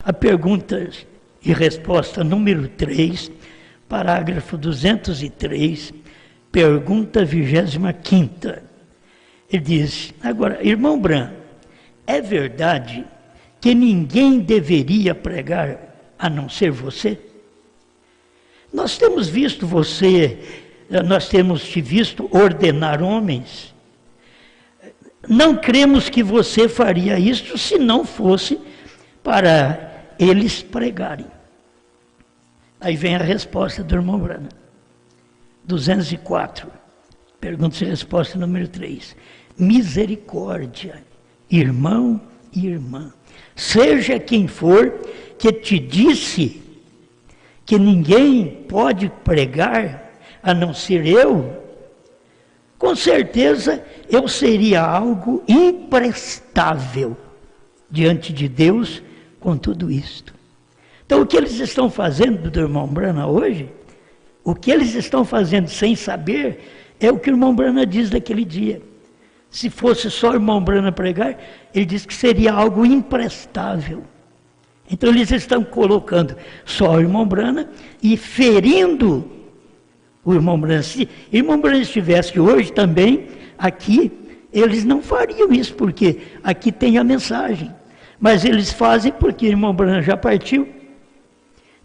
a pergunta e resposta número 3, parágrafo 203, pergunta 25ª. Ele diz: agora, irmão Bran, é verdade que ninguém deveria pregar a não ser você? Nós temos visto nós temos te visto ordenar homens. Não cremos que você faria isso se não fosse para eles pregarem. Aí vem a resposta do irmão Bran. 204, pergunta e resposta número 3. Misericórdia, irmão e irmã, seja quem for que te disse que ninguém pode pregar a não ser eu, com certeza eu seria algo imprestável diante de Deus com tudo isto. Então o que eles estão fazendo do irmão Brana hoje, o que eles estão fazendo sem saber, é o que o irmão Brana diz daquele dia. Se fosse só o irmão Brana pregar, ele diz que seria algo imprestável. Então eles estão colocando só o irmão Brana e ferindo o irmão Brana. Se o irmão Brana estivesse hoje também aqui, eles não fariam isso, porque aqui tem a mensagem. Mas eles fazem porque o irmão Brana já partiu,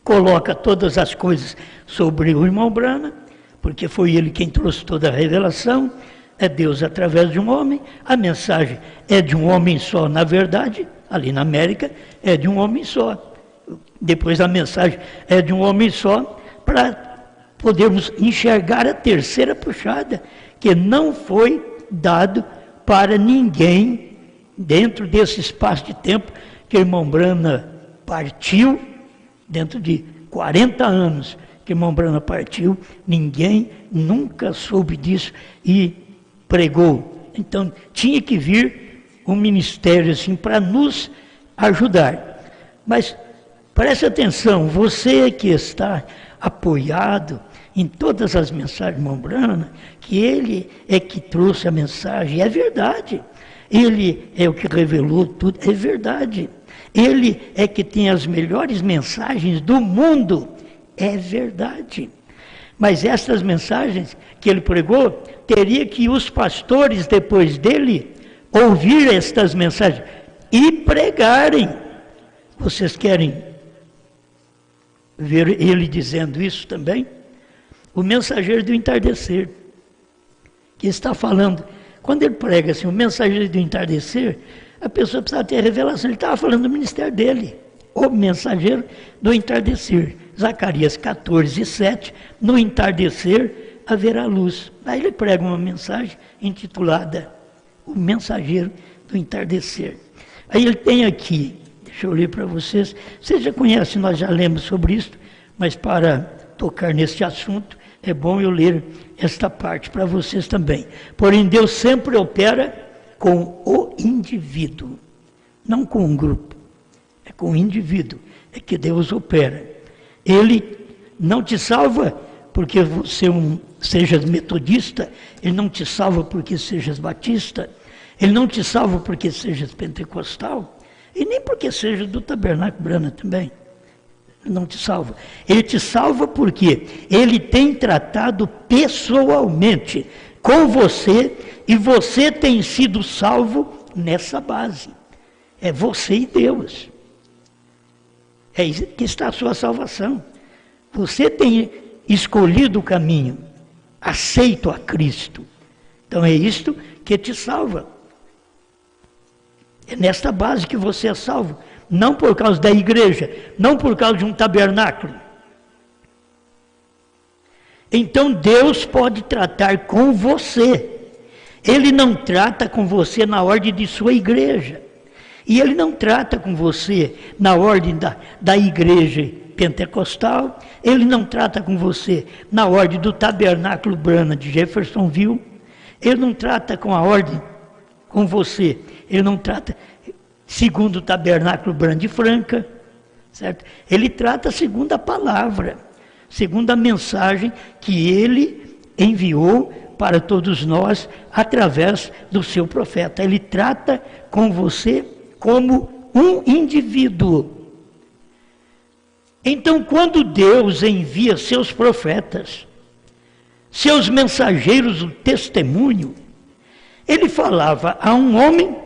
coloca todas as coisas sobre o irmão Brana, porque foi ele quem trouxe toda a revelação, é Deus através de um homem, a mensagem é de um homem só, na verdade, ali na América, é de um homem só. Depois a mensagem é de um homem só, para podermos enxergar a terceira puxada, que não foi dado para ninguém, dentro desse espaço de tempo que o irmão Brana partiu, dentro de 40 anos que o irmão Brana partiu, ninguém nunca soube disso e pregou. Então tinha que vir um ministério assim para nos ajudar. Mas preste atenção, você que está apoiado em todas as mensagens do irmão Brana, que ele é que trouxe a mensagem, é verdade. Ele é o que revelou tudo, é verdade. Ele é que tem as melhores mensagens do mundo, é verdade. Mas essas mensagens que ele pregou, teria que os pastores depois dele ouvir estas mensagens e pregarem. Vocês querem ver ele dizendo isso também? O mensageiro do entardecer, que está falando, quando ele prega assim, o mensageiro do entardecer, a pessoa precisa ter a revelação, ele estava falando do ministério dele, o mensageiro do entardecer. Zacarias 14:7, no entardecer haverá luz. Aí ele prega uma mensagem intitulada O Mensageiro do Entardecer. Aí ele tem aqui, deixa eu ler para vocês, vocês já conhecem, nós já lemos sobre isso, mas para tocar neste assunto, é bom eu ler esta parte para vocês também. Porém, Deus sempre opera com o indivíduo, não com um grupo, é com o indivíduo, é que Deus opera. Ele não te salva porque você sejas metodista, ele não te salva porque sejas batista, ele não te salva porque sejas pentecostal, e nem porque seja do Tabernáculo Brana também. Não te salva. Ele te salva porque ele tem tratado pessoalmente com você e você tem sido salvo nessa base. É você e Deus. É aí que está a sua salvação. Você tem escolhido o caminho, aceito a Cristo. Então é isto que te salva. É nesta base que você é salvo. Não por causa da igreja, não por causa de um tabernáculo. Então Deus pode tratar com você. Ele não trata com você na ordem de sua igreja. E ele não trata com você na ordem da igreja pentecostal. Ele não trata com você na ordem do tabernáculo Brana de Jeffersonville. Ele não trata com a ordem com você. Ele não trata segundo o tabernáculo Brana de Franca, certo? Ele trata segundo a palavra, segundo a mensagem que ele enviou para todos nós através do seu profeta. Ele trata com você como um indivíduo. Então, quando Deus envia seus profetas, seus mensageiros, o testemunho, ele falava a um homem,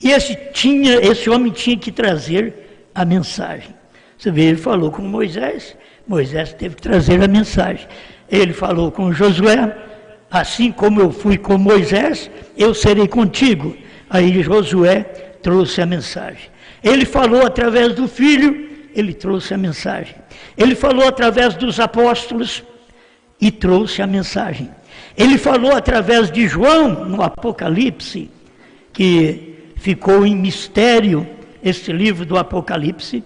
e esse homem tinha que trazer a mensagem. Você vê, ele falou com Moisés, Moisés teve que trazer a mensagem. Ele falou com Josué, assim como eu fui com Moisés, eu serei contigo. Aí Josué trouxe a mensagem. Ele falou através do filho, ele trouxe a mensagem. Ele falou através dos apóstolos e trouxe a mensagem. Ele falou através de João, no Apocalipse, que ficou em mistério este livro do Apocalipse.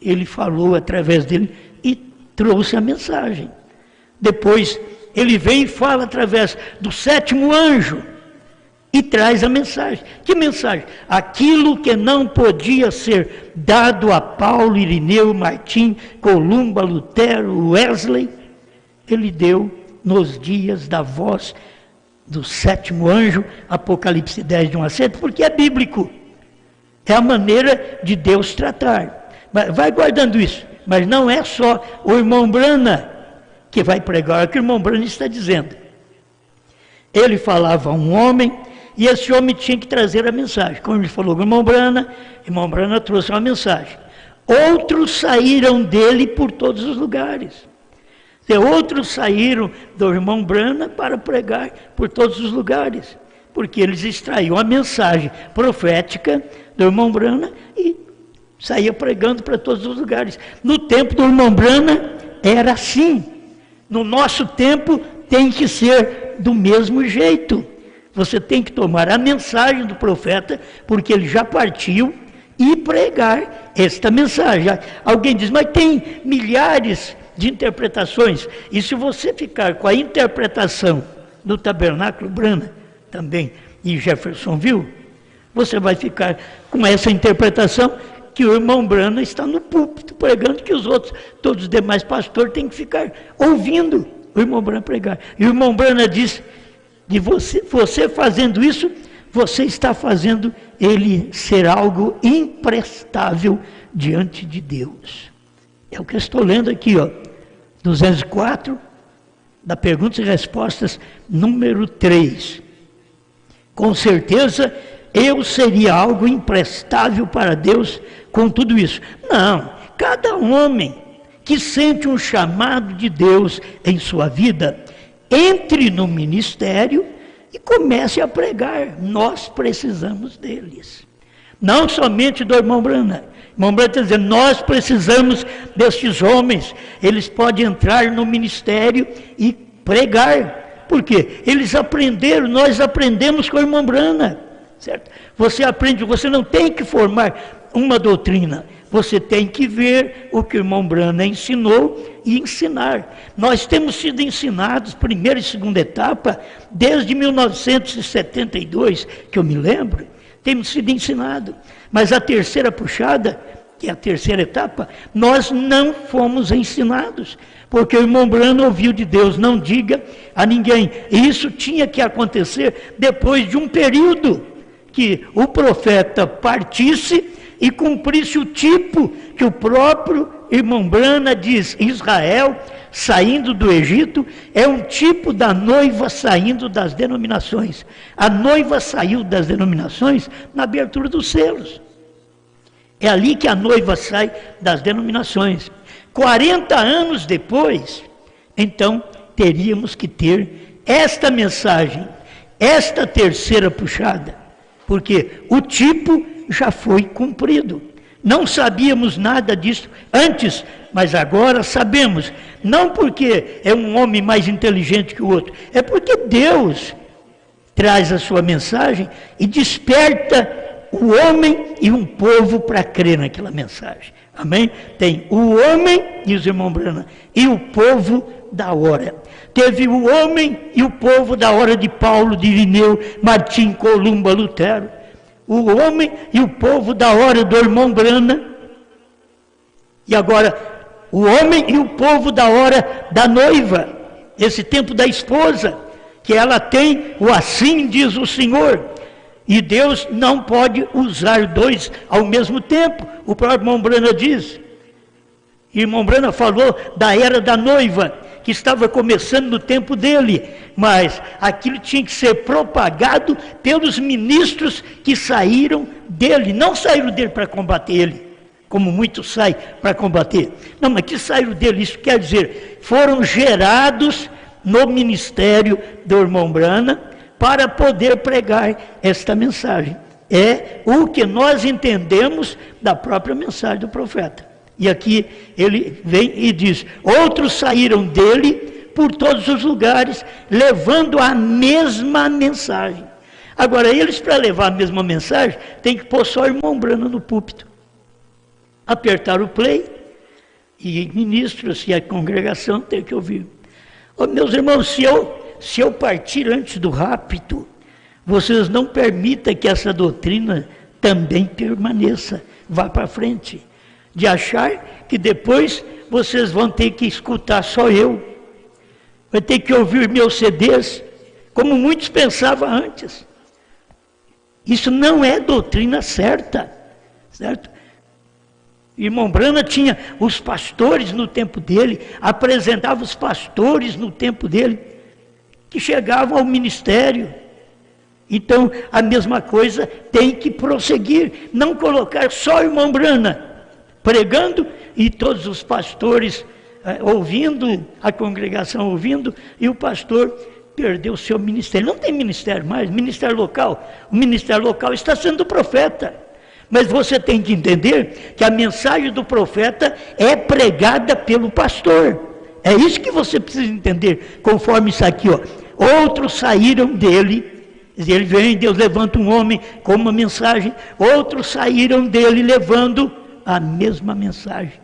Ele falou através dele e trouxe a mensagem. Depois ele vem e fala através do sétimo anjo e traz a mensagem. Que mensagem? Aquilo que não podia ser dado a Paulo, Irineu, Martim, Columba, Lutero, Wesley, ele deu nos dias da voz do sétimo anjo, Apocalipse 10, de 1 a 7, porque é bíblico. É a maneira de Deus tratar. Vai guardando isso. Mas não é só o irmão Brana que vai pregar, é o que o irmão Brana está dizendo. Ele falava a um homem, e esse homem tinha que trazer a mensagem. Como ele falou com o irmão Brana trouxe uma mensagem. Outros saíram dele por todos os lugares. E outros saíram do irmão Brana para pregar por todos os lugares, porque eles extraíam a mensagem profética do irmão Brana e saía pregando para todos os lugares. No tempo do irmão Brana era assim. No nosso tempo tem que ser do mesmo jeito. Você tem que tomar a mensagem do profeta, porque ele já partiu, e pregar esta mensagem. Alguém diz, mas tem milhares de interpretações, e se você ficar com a interpretação do Tabernáculo Brana, também em Jeffersonville, você vai ficar com essa interpretação que o irmão Brana está no púlpito pregando, que os outros, todos os demais pastores têm que ficar ouvindo o irmão Brana pregar. E o irmão Brana diz, de você fazendo isso, você está fazendo ele ser algo imprestável diante de Deus. É o que eu estou lendo aqui, 204, da perguntas e respostas, número 3. Com certeza, eu seria algo imprestável para Deus com tudo isso. Não, cada homem que sente um chamado de Deus em sua vida, entre no ministério e comece a pregar. Nós precisamos deles. Não somente do irmão Brana. O irmão Brana está dizendo, nós precisamos destes homens. Eles podem entrar no ministério e pregar. Por quê? Eles aprenderam, nós aprendemos com o irmão Brana. Certo? Você aprende, você não tem que formar uma doutrina. Você tem que ver o que o irmão Brana ensinou e ensinar. Nós temos sido ensinados, primeira e segunda etapa, desde 1972, que eu me lembro, temos sido ensinados. Mas a terceira puxada, que é a terceira etapa, nós não fomos ensinados. Porque o irmão Brana ouviu de Deus, não diga a ninguém. E isso tinha que acontecer depois de um período que o profeta partisse e cumprisse o tipo que o próprio irmão Brana diz. Israel, saindo do Egito, é um tipo da noiva saindo das denominações. A noiva saiu das denominações na abertura dos selos. É ali que a noiva sai das denominações. 40 anos depois, então, teríamos que ter esta mensagem, esta terceira puxada, porque o tipo já foi cumprido. Não sabíamos nada disso antes, mas agora sabemos. Não porque é um homem mais inteligente que o outro, é porque Deus traz a sua mensagem e desperta o homem e um povo para crer naquela mensagem. Amém? Tem o homem, diz o irmão Brana, e o povo da hora. Teve o homem e o povo da hora de Paulo, de Irineu, Martim, Columba, Lutero. O homem e o povo da hora do irmão Brana. E agora, o homem e o povo da hora da noiva. Esse tempo da esposa, que ela tem o assim diz o Senhor. E Deus não pode usar dois ao mesmo tempo. O próprio irmão Brana diz. Irmão Branham falou da era da noiva, que estava começando no tempo dele, mas aquilo tinha que ser propagado pelos ministros que saíram dele, não saíram dele para combater ele, como muitos saem para combater, não, mas que saíram dele, isso quer dizer, foram gerados no ministério do irmão Branham para poder pregar esta mensagem. É o que nós entendemos da própria mensagem do profeta. E aqui ele vem e diz, outros saíram dele por todos os lugares, levando a mesma mensagem. Agora, eles para levar a mesma mensagem, tem que pôr só o irmão Branham no púlpito. Apertar o play, e ministros e a congregação tem que ouvir. Oh, meus irmãos, se eu partir antes do rapto, vocês não permitam que essa doutrina também permaneça, vá para frente. De achar que depois vocês vão ter que escutar só eu, vai ter que ouvir meus CDs, como muitos pensavam antes. Isso não é doutrina certa, certo? Irmão Branham tinha os pastores no tempo dele, apresentava os pastores no tempo dele, que chegavam ao ministério. Então, a mesma coisa tem que prosseguir, não colocar só o irmão Branham pregando e todos os pastores ouvindo, a congregação ouvindo, e o pastor perdeu o seu ministério. Não tem ministério mais, ministério local. O ministério local está sendo profeta. Mas você tem que entender que a mensagem do profeta é pregada pelo pastor. É isso que você precisa entender, conforme isso aqui, ó. Outros saíram dele, ele vem, Deus levanta um homem com uma mensagem, outros saíram dele levando a mesma mensagem,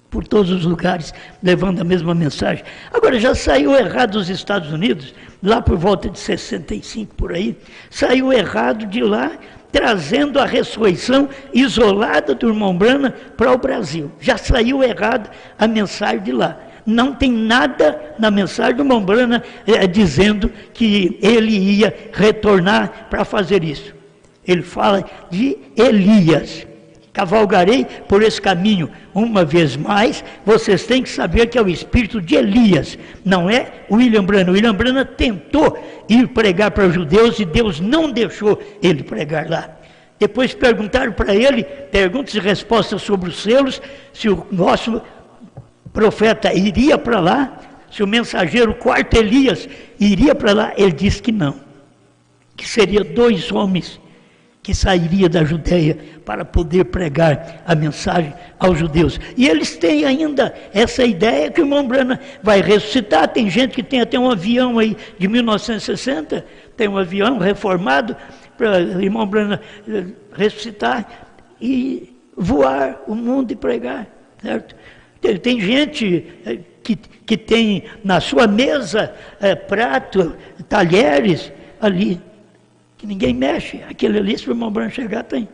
por todos os lugares, levando a mesma mensagem. Agora, já saiu errado dos Estados Unidos, lá por volta de 65, por aí, saiu errado de lá, trazendo a ressurreição isolada do irmão Branham para o Brasil. Já saiu errado a mensagem de lá. Não tem nada na mensagem do irmão Branham dizendo que ele ia retornar para fazer isso. Ele fala de Elias. Cavalgarei por esse caminho uma vez mais, vocês têm que saber que é o espírito de Elias, não é William Branham. William Branham tentou ir pregar para os judeus e Deus não deixou ele pregar lá. Depois perguntaram para ele, perguntas e respostas sobre os selos, se o nosso profeta iria para lá, se o mensageiro quarto Elias iria para lá. Ele disse que não, que seria 2 homens que sairia da Judéia para poder pregar a mensagem aos judeus. E eles têm ainda essa ideia que o irmão Branham vai ressuscitar. Tem gente que tem até um avião aí de 1960, tem um avião reformado para o irmão Branham ressuscitar e voar o mundo e pregar, certo? Tem gente que tem na sua mesa prato, talheres ali, que ninguém mexe. Aquele ali, se o irmão Branham chegar, tem.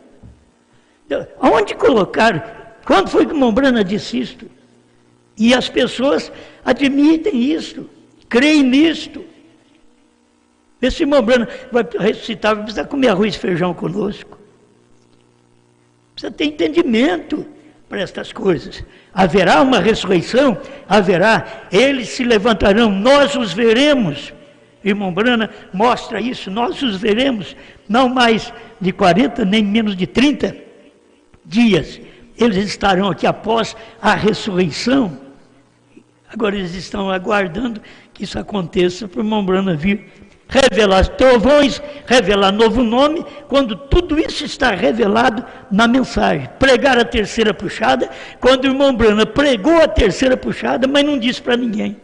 Então, aonde colocaram? Quando foi que o irmão Branham disse isto? E as pessoas admitem isto, creem nisto. Esse irmão Branham vai ressuscitar, vai precisar comer arroz e feijão conosco. Precisa ter entendimento para estas coisas. Haverá uma ressurreição? Haverá. Eles se levantarão, nós os veremos. Irmão Branham mostra isso, nós os veremos, não mais de 40, nem menos de 30 dias. Eles estarão aqui após a ressurreição. Agora eles estão aguardando que isso aconteça para o irmão Branham vir revelar trovões, revelar novo nome, quando tudo isso está revelado na mensagem. Pregar a terceira puxada, quando o irmão Branham pregou a terceira puxada, mas não disse para ninguém.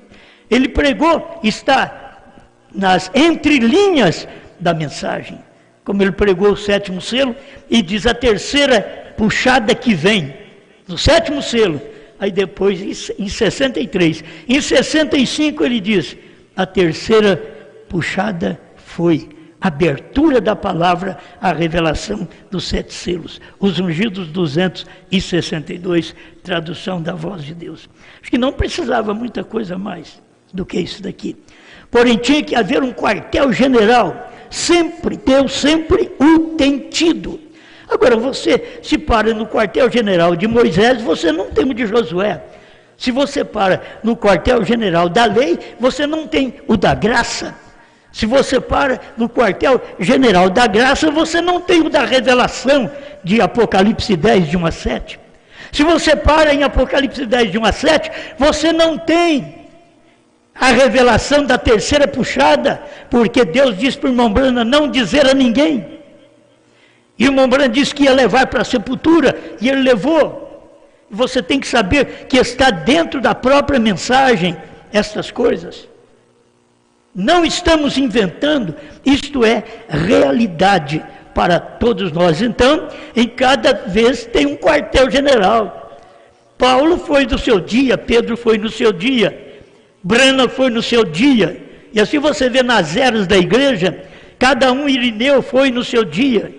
Ele pregou, está nas entrelinhas da mensagem, como ele pregou o 7º selo, e diz a terceira puxada que vem, no 7º selo, aí depois em 63, em 65 ele diz, a terceira puxada foi abertura da palavra, a revelação dos 7 selos, os ungidos 262, tradução da voz de Deus. Acho que não precisava muita coisa mais do que isso daqui. Porém, tinha que haver um quartel-general. Sempre, Deus sempre o tem tido. Agora, você se para no quartel-general de Moisés, você não tem o de Josué. Se você para no quartel-general da lei, você não tem o da graça. Se você para no quartel-general da graça, você não tem o da revelação de Apocalipse 10, de 1 a 7. Se você para em Apocalipse 10, de 1 a 7, você não tem a revelação da terceira puxada, porque Deus disse para o irmão Branham não dizer a ninguém. E o irmão Branham disse que ia levar para a sepultura, e ele levou. Você tem que saber que está dentro da própria mensagem estas coisas. Não estamos inventando, isto é realidade para todos nós. Então, em cada vez tem um quartel-general. Paulo foi no seu dia, Pedro foi no seu dia, Branham foi no seu dia. E assim você vê nas eras da igreja, cada um, Irineu foi no seu dia.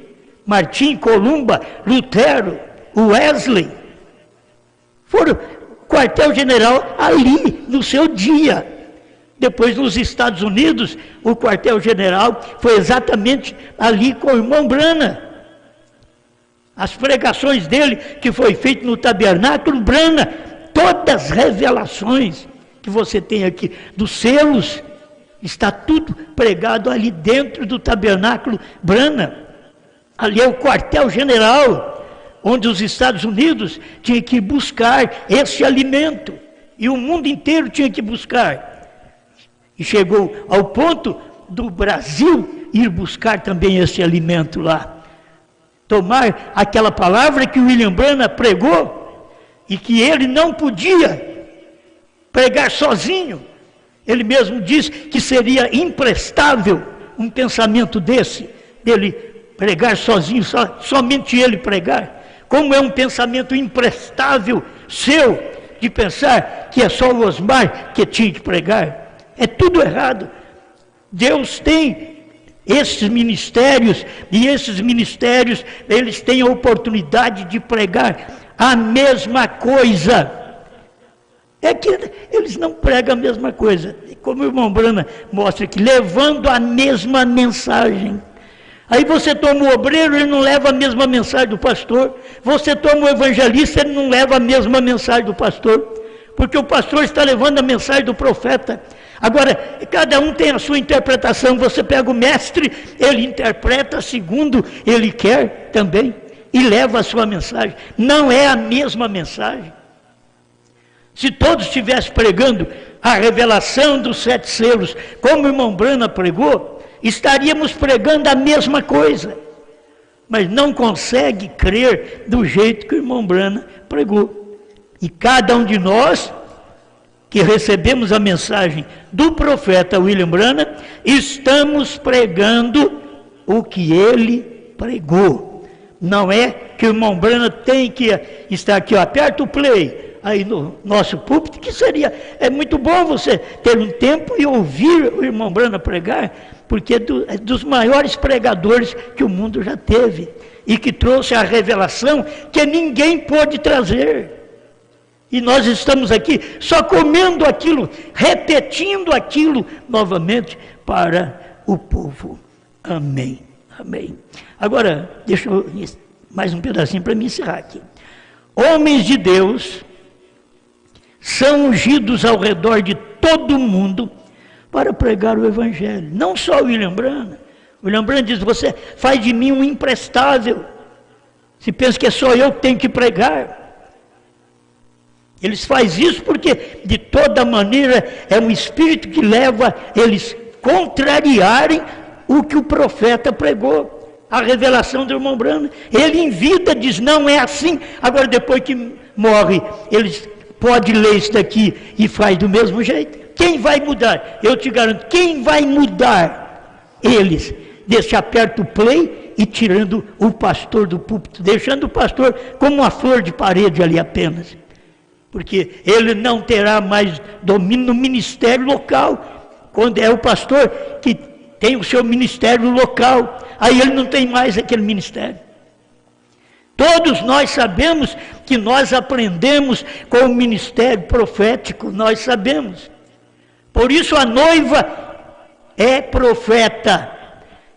Martim, Columba, Lutero, Wesley, foram quartel-general ali no seu dia. Depois, nos Estados Unidos, o quartel-general foi exatamente ali com o irmão Branham. As pregações dele, que foi feito no tabernáculo, Branham, todas as revelações que você tem aqui, dos selos, está tudo pregado ali dentro do tabernáculo Branham. Ali é o quartel-general, onde os Estados Unidos tinham que buscar esse alimento, e o mundo inteiro tinha que buscar. E chegou ao ponto do Brasil ir buscar também esse alimento lá. Tomar aquela palavra que o William Branham pregou, e que ele não podia pregar sozinho. Ele mesmo disse que seria imprestável um pensamento desse, dele pregar sozinho, somente ele pregar. Como é um pensamento imprestável seu, de pensar que é só o Osmar que tinha que pregar. É tudo errado. Deus tem esses ministérios, e esses ministérios, eles têm a oportunidade de pregar a mesma coisa. É que eles não pregam a mesma coisa. Como o irmão Branham mostra aqui, levando a mesma mensagem. Aí você toma o obreiro, ele não leva a mesma mensagem do pastor. Você toma o evangelista, ele não leva a mesma mensagem do pastor. Porque o pastor está levando a mensagem do profeta. Agora, cada um tem a sua interpretação. Você pega o mestre, ele interpreta segundo ele quer também. E leva a sua mensagem. Não é a mesma mensagem. Se todos estivessem pregando a revelação dos 7 selos, como o irmão Branham pregou, estaríamos pregando a mesma coisa, mas não consegue crer do jeito que o irmão Branham pregou. E cada um de nós que recebemos a mensagem do profeta William Branham, estamos pregando o que ele pregou. Não é que o irmão Branham tem que estar aqui, ó, aperta o play aí no nosso púlpito, que é muito bom você ter um tempo e ouvir o irmão Branham pregar, porque é dos maiores pregadores que o mundo já teve, e que trouxe a revelação que ninguém pôde trazer. E nós estamos aqui só comendo aquilo, repetindo aquilo novamente para o povo. Amém, amém. Agora, deixa eu mais um pedacinho para me encerrar aqui. Homens de Deus são ungidos ao redor de todo o mundo para pregar o Evangelho. Não só o William Branham. O William Branham diz, você faz de mim um imprestável. Se pensa que é só eu que tenho que pregar. Eles fazem isso porque, de toda maneira, é um espírito que leva eles contrariarem o que o profeta pregou. A revelação do irmão Branham. Ele em vida diz, não é assim. Agora, depois que morre, eles podem ler isso daqui e faz do mesmo jeito. Quem vai mudar? Eu te garanto, quem vai mudar? Eles. Desse aperta o play e tirando o pastor do púlpito, deixando o pastor como uma flor de parede ali apenas. Porque ele não terá mais domínio no ministério local. Quando é o pastor que tem o seu ministério local, aí ele não tem mais aquele ministério. Todos nós sabemos que nós aprendemos com o ministério profético, nós sabemos. Por isso a noiva é profeta.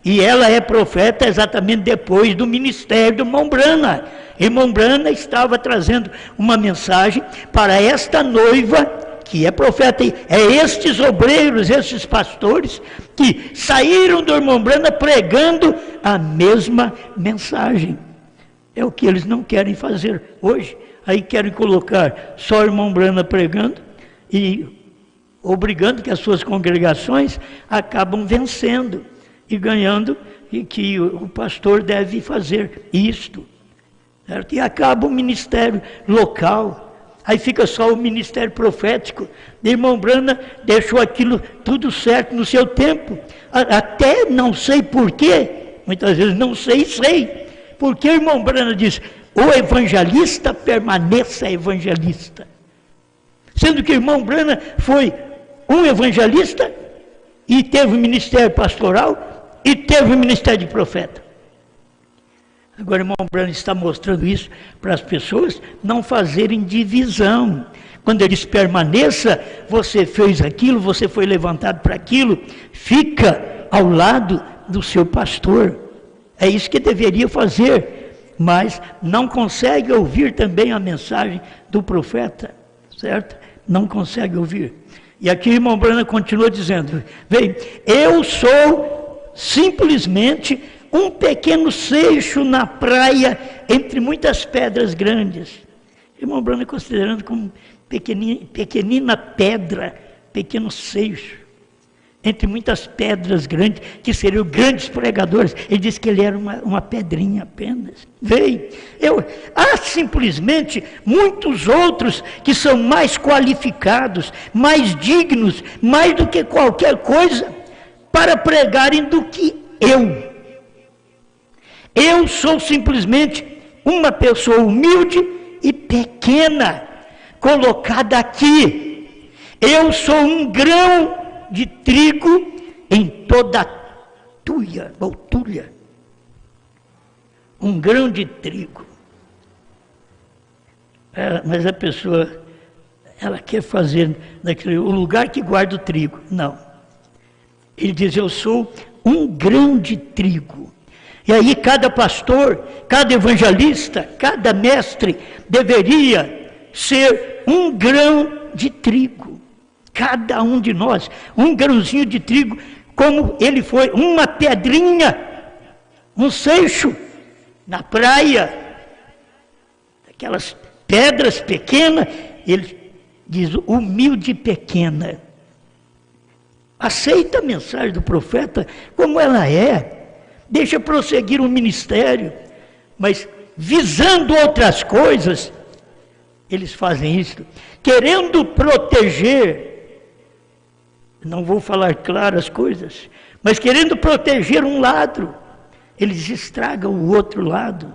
E ela é profeta exatamente depois do ministério do irmão Brana. Irmão Brana estava trazendo uma mensagem para esta noiva, que é profeta. É estes obreiros, estes pastores, que saíram do irmão Brana pregando a mesma mensagem. É o que eles não querem fazer hoje. Aí querem colocar só o irmão Brana pregando e obrigando que as suas congregações acabam vencendo e ganhando, e que o pastor deve fazer isto, certo? E acaba o ministério local, aí fica só o ministério profético. O irmão Brana deixou aquilo tudo certo no seu tempo, até não sei porquê, muitas vezes não sei, porque o irmão Brana diz, o evangelista permaneça evangelista, sendo que o irmão Brana foi um evangelista e teve o ministério pastoral e teve o ministério de profeta. Agora o irmão Brana está mostrando isso para as pessoas não fazerem divisão. Quando eles permaneça, você fez aquilo, você foi levantado para aquilo, fica ao lado do seu pastor. É isso que deveria fazer, mas não consegue ouvir também a mensagem do profeta, certo? Não consegue ouvir. E aqui o irmão Brana continua dizendo, vem, eu sou simplesmente um pequeno seixo na praia entre muitas pedras grandes. O irmão Brana considerando como pequenina pedra, pequeno seixo, entre muitas pedras grandes, que seriam grandes pregadores. Ele disse que ele era uma pedrinha apenas. Veio. Há simplesmente muitos outros que são mais qualificados, mais dignos, mais do que qualquer coisa, para pregarem do que eu. Eu sou simplesmente uma pessoa humilde e pequena, colocada aqui. Eu sou um grão de trigo em toda a tulha. Um grão de trigo. Mas a pessoa, ela quer fazer daquele, o lugar que guarda o trigo. Não. Ele diz, eu sou um grão de trigo. E aí cada pastor, cada evangelista, cada mestre deveria ser um grão de trigo. Cada um de nós, um grãozinho de trigo, como ele foi, uma pedrinha, um seixo na praia, aquelas pedras pequenas, ele diz, humilde e pequena. Aceita a mensagem do profeta como ela é, deixa prosseguir o ministério, mas visando outras coisas, eles fazem isso, querendo proteger, não vou falar claro as coisas, mas querendo proteger um lado, eles estragam o outro lado,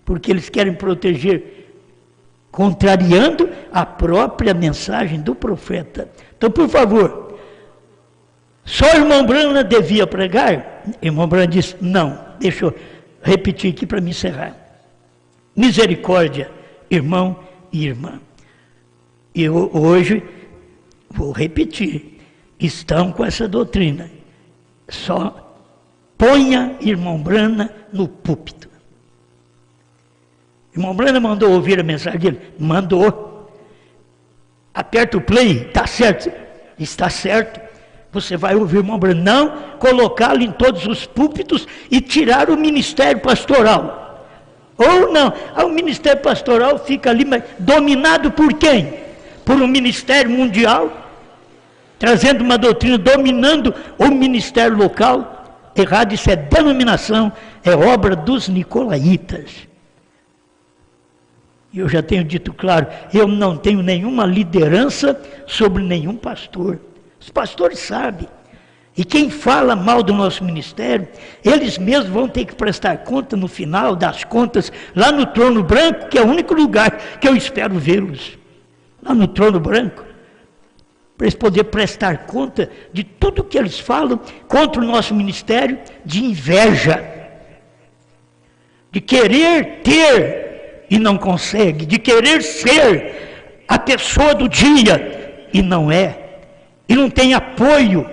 porque eles querem proteger, contrariando a própria mensagem do profeta. Então, por favor, só o irmão Brana devia pregar? O irmão Brana disse, não, deixa eu repetir aqui para me encerrar. Misericórdia, irmão e irmã. E eu hoje vou repetir, estão com essa doutrina. Só ponha irmão Brana no púlpito. Irmão Brana mandou ouvir a mensagem dele? Mandou. Aperta o play, está certo? Está certo. Você vai ouvir o irmão Brana. Não colocá-lo em todos os púlpitos e tirar o ministério pastoral. Ou não, o ministério pastoral fica ali, mas dominado por quem? Por um ministério mundial, trazendo uma doutrina, dominando o ministério local. Errado, isso é denominação, é obra dos nicolaítas. E eu já tenho dito claro, eu não tenho nenhuma liderança sobre nenhum pastor. Os pastores sabem. E quem fala mal do nosso ministério, eles mesmos vão ter que prestar conta no final das contas, lá no trono branco, que é o único lugar que eu espero vê-los. Lá no trono branco. Para eles poderem prestar conta de tudo que eles falam contra o nosso ministério, de inveja, de querer ter e não consegue, de querer ser a pessoa do dia e não é, e não tem apoio,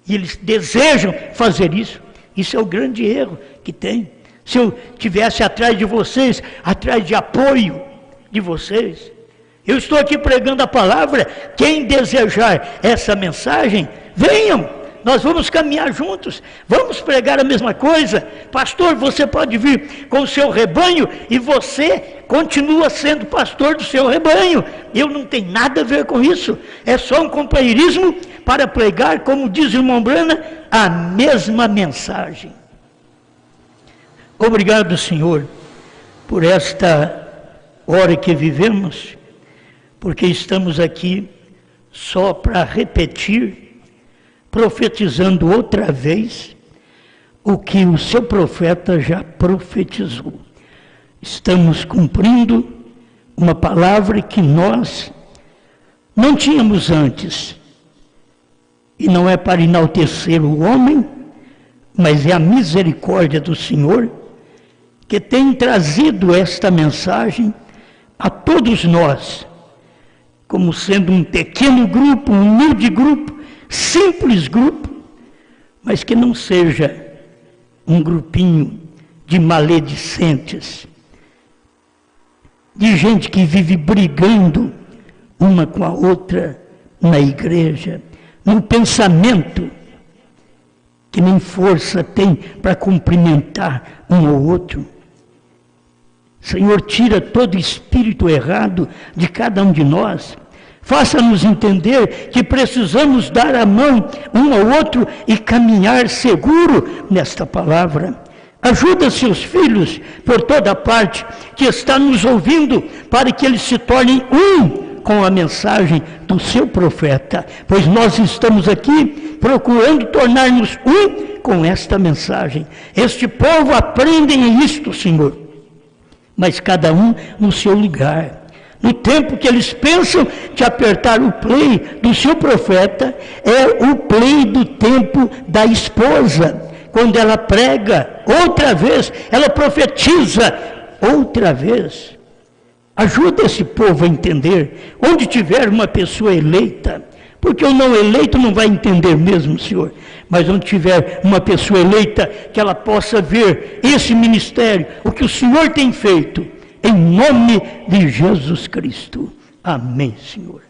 E eles desejam fazer isso. Isso é o grande erro que tem. Se eu tivesse atrás de vocês, atrás de apoio de vocês, eu estou aqui pregando a palavra. Quem desejar essa mensagem, venham. Nós vamos caminhar juntos, vamos pregar a mesma coisa. Pastor, você pode vir com o seu rebanho e você continua sendo pastor do seu rebanho. Eu não tenho nada a ver com isso. É só um companheirismo para pregar, como diz o irmão Brana, a mesma mensagem. Obrigado, Senhor, por esta hora que vivemos, porque estamos aqui só para repetir, profetizando outra vez o que o seu profeta já profetizou. Estamos cumprindo uma palavra que nós não tínhamos antes. E não é para enaltecer o homem, mas é a misericórdia do Senhor que tem trazido esta mensagem a todos nós, como sendo um pequeno grupo, um humilde grupo, simples grupo, mas que não seja um grupinho de maledicentes, de gente que vive brigando uma com a outra na igreja, no pensamento, que nem força tem para cumprimentar um ao outro. Senhor, tira todo espírito errado de cada um de nós. Faça-nos entender que precisamos dar a mão um ao outro e caminhar seguro nesta palavra. Ajuda seus filhos por toda parte que estão nos ouvindo, para que eles se tornem um com a mensagem do seu profeta, pois nós estamos aqui procurando tornar-nos um com esta mensagem. Este povo aprende isto, Senhor, mas cada um no seu lugar. No tempo que eles pensam de apertar o play do seu profeta, é o play do tempo da esposa. Quando ela prega outra vez, ela profetiza outra vez. Ajuda esse povo a entender. Onde tiver uma pessoa eleita, porque o não eleito não vai entender mesmo, Senhor. Mas onde tiver uma pessoa eleita, que ela possa ver esse ministério, o que o Senhor tem feito, em nome de Jesus Cristo. Amém, Senhor.